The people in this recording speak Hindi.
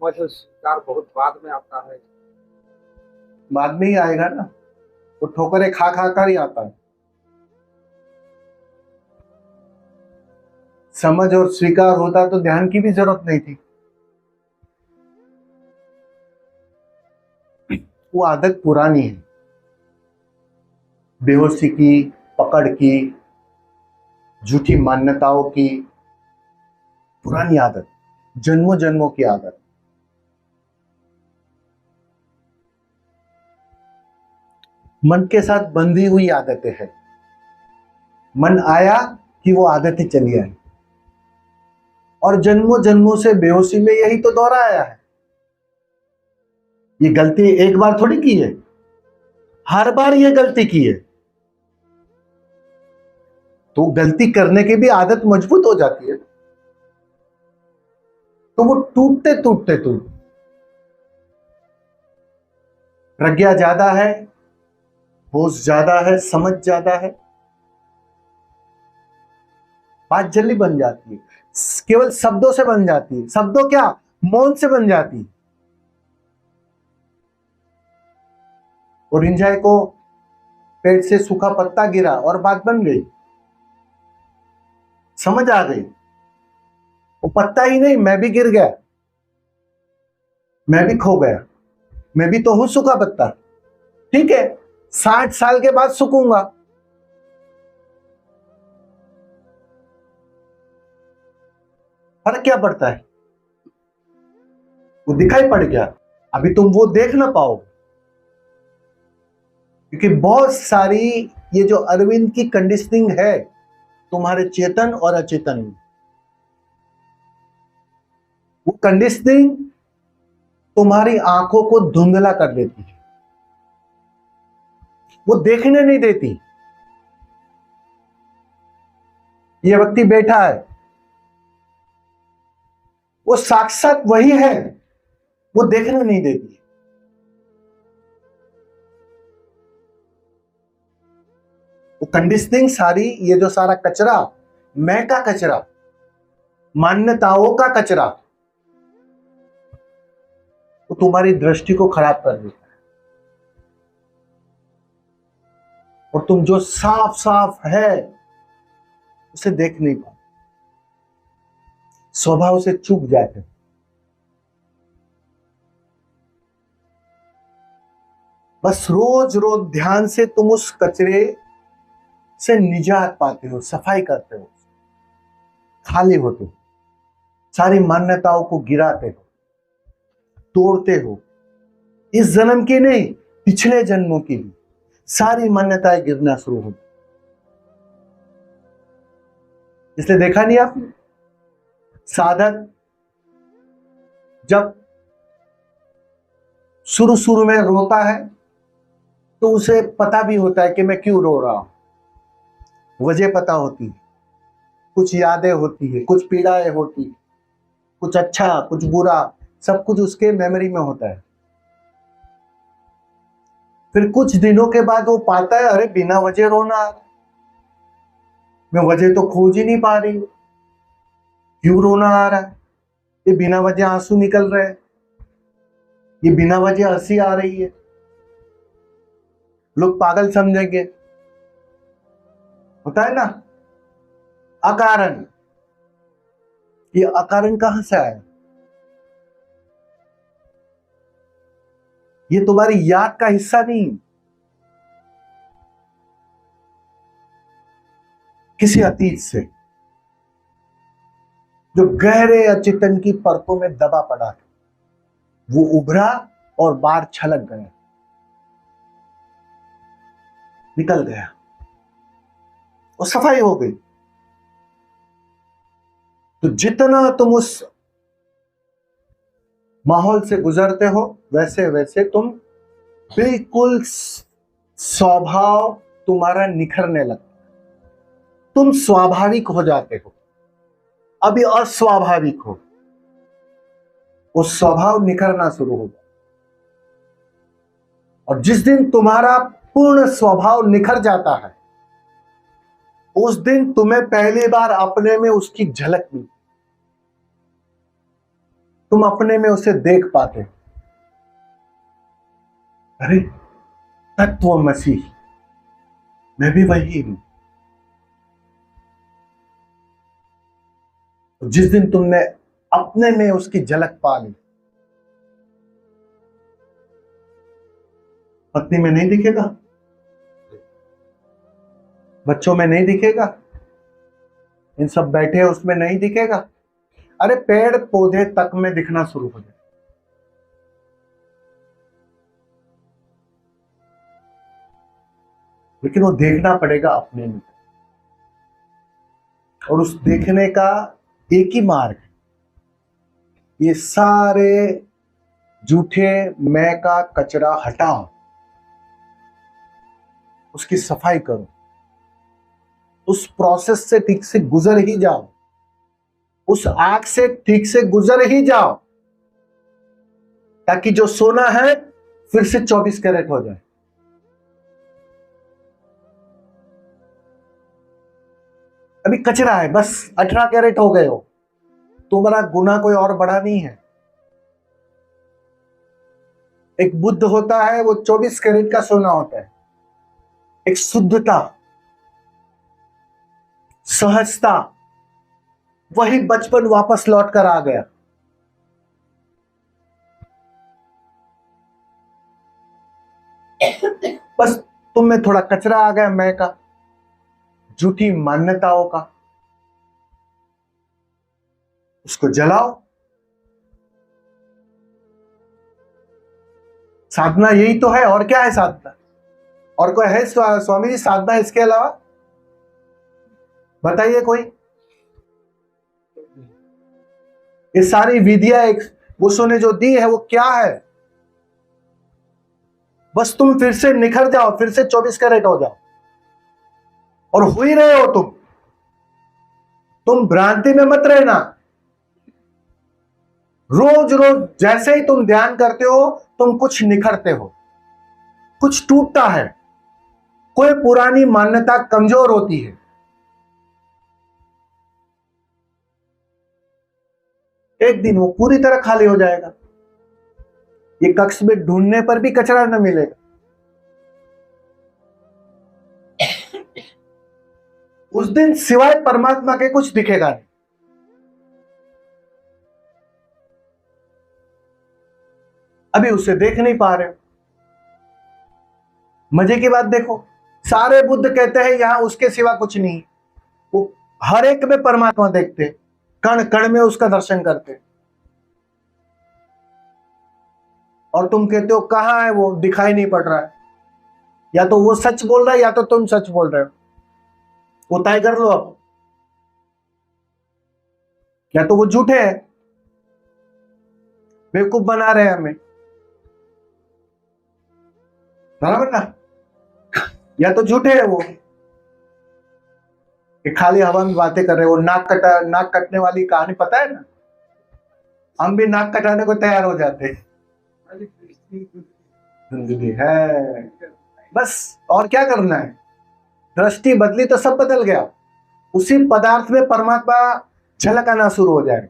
मुझे स्वीकार बहुत बाद में आता है। बाद में ही आएगा ना, वो ठोकरें खा खा कर ही आता है। समझ और स्वीकार होता तो ध्यान की भी जरूरत नहीं थी। वो आदत पुरानी है, बेहोशी की, पकड़ की, झूठी मान्यताओं की पुरानी आदत, जन्मों जन्मों की आदत। मन के साथ बंधी हुई आदतें हैं। मन आया कि वो आदतें चली आई, और जन्मों जन्मों से बेहोशी में यही तो दोहराया है। ये गलती एक बार थोड़ी की है, हर बार ये गलती की है। तो गलती करने की भी आदत मजबूत हो जाती है, तो वो टूटते टूटते टूट। प्रज्ञा ज्यादा है, होश ज्यादा है, समझ ज्यादा है, बात जल्दी बन जाती है। केवल शब्दों से बन जाती है। शब्दों क्या, मौन से बन जाती है। और रिंझाई को पेड़ से सूखा पत्ता गिरा और बात बन गई, समझ आ गई। वो पत्ता ही नहीं, मैं भी गिर गया, मैं भी खो गया, मैं भी तो हूं सूखा पत्ता। ठीक है, 60 साल के बाद सूखूंगा। फर्क क्या पड़ता है? वो दिखाई पड़ गया, अभी तुम वो देख ना पाओ, क्योंकि बहुत सारी ये जो अरविंद की कंडीशनिंग है तुम्हारे चेतन और अचेतन में, वो कंडीशनिंग तुम्हारी आंखों को धुंधला कर देती है, वो देखने नहीं देती। ये व्यक्ति बैठा है, वो साक्षात वही है, वो देखने नहीं देती। वो कंडीशनिंग सारी, ये जो सारा कचरा, मैं का कचरा, मान्यताओं का कचरा, वो तुम्हारी दृष्टि को खराब कर देता है। और तुम जो साफ साफ है उसे देख नहीं पाते, स्वभाव से चूक जाते। बस रोज रोज ध्यान से तुम उस कचरे से निजात पाते हो, सफाई करते हो, खाली होते हो, सारी मान्यताओं को गिराते हो, तोड़ते हो। इस जन्म की नहीं, पिछले जन्मों की भी सारी मान्यताएं गिरना शुरू हो। इसलिए देखा नहीं आपने, साधक जब शुरू शुरू में रोता है तो उसे पता भी होता है कि मैं क्यों रो रहा हूं, वजह पता होती है, कुछ यादें होती है, कुछ पीड़ाएं होती, कुछ अच्छा कुछ बुरा, सब कुछ उसके मेमोरी में होता है। फिर कुछ दिनों के बाद वो पाता है, अरे बिना वजह रोना आ रहा, मैं वजह तो खोज ही नहीं पा रही, क्यों रोना आ रहा है, ये बिना वजह आंसू निकल रहे हैं, ये बिना वजह हंसी आ रही है, लोग पागल समझेंगे। होता है ना, अकारण। ये अकारण कहां से आया? ये तुम्हारी याद का हिस्सा नहीं, किसी अतीत से जो गहरे अचेतन की परतों में दबा पड़ा है, वो उभरा और बाहर छलक गया, निकल गया, और सफाई हो गई। तो जितना तुम उस माहौल से गुजरते हो, वैसे वैसे तुम बिल्कुल स्वभाव तुम्हारा निखरने लगता है, तुम स्वाभाविक हो जाते हो। अभी अस्वाभाविक हो, वो स्वभाव निखरना शुरू होगा। और जिस दिन तुम्हारा पूर्ण स्वभाव निखर जाता है, उस दिन तुम्हें पहली बार अपने में उसकी झलक मिलती। तुम अपने में उसे देख पाते। अरे तत्व मसीह, मैं भी वही हूं। जिस दिन तुमने अपने में उसकी झलक पा ली, पत्नी में नहीं दिखेगा, बच्चों में नहीं दिखेगा, इन सब बैठे हैं उसमें नहीं दिखेगा। अरे पेड़ पौधे तक में दिखना शुरू हो जाए। लेकिन वो देखना पड़ेगा अपने में, और उस देखने का एक ही मार्ग है, ये सारे झूठे मैं का कचरा हटाओ, उसकी सफाई करो, उस प्रोसेस से ठीक से गुजर ही जाओ, उस आग से ठीक से गुजर ही जाओ, ताकि जो सोना है फिर से 24 कैरेट हो जाए। अभी कचरा है, बस 18 कैरेट हो गए हो, तुम्हारा गुना कोई और बड़ा नहीं है। एक बुद्ध होता है, वो 24 कैरेट का सोना होता है। एक शुद्धता, सहजता, वही बचपन वापस लौट कर आ गया। बस तुम में थोड़ा कचरा आ गया, मैं का, झूठी मान्यताओं का, उसको जलाओ। साधना यही तो है, और क्या है साधना? और कोई है स्वामी जी साधना इसके अलावा? बताइए कोई। ये सारी विधियां एक उसों ने जो दी है वो क्या है? बस तुम फिर से निखर जाओ, फिर से 24 कैरेट हो जाओ, और हो ही रहे हो तुम भ्रांति में मत रहना। रोज रोज जैसे ही तुम ध्यान करते हो, तुम कुछ निखरते हो, कुछ टूटता है, कोई पुरानी मान्यता कमजोर होती है। एक दिन वो पूरी तरह खाली हो जाएगा। ये कक्ष में ढूंढने पर भी कचरा न मिलेगा। उस दिन सिवाय परमात्मा के कुछ दिखेगा नहीं। अभी उसे देख नहीं पा रहे हो। मजे की बात देखो, सारे बुद्ध कहते हैं यहां उसके सिवा कुछ नहीं। वो हर एक में परमात्मा देखते, कण कण में उसका दर्शन करते, और तुम कहते हो कहां है वो, दिखाई नहीं पड़ रहा है। या तो वो सच बोल रहा है, या तो तुम सच बोल रहे हो। वो तय कर लो अब, या तो वो झूठे हैं, बेवकूफ बना रहे हैं हमें, बराबर ना? या तो झूठे है वो, कि खाली हवा में बातें कर रहे हो। नाक कटने वाली कहानी पता है ना? हम भी नाक कटाने को तैयार हो जाते हैं। जिंदगी है बस, और क्या करना है? दृष्टि बदली तो सब बदल गया। उसी पदार्थ में परमात्मा झलक आना शुरू हो जाए।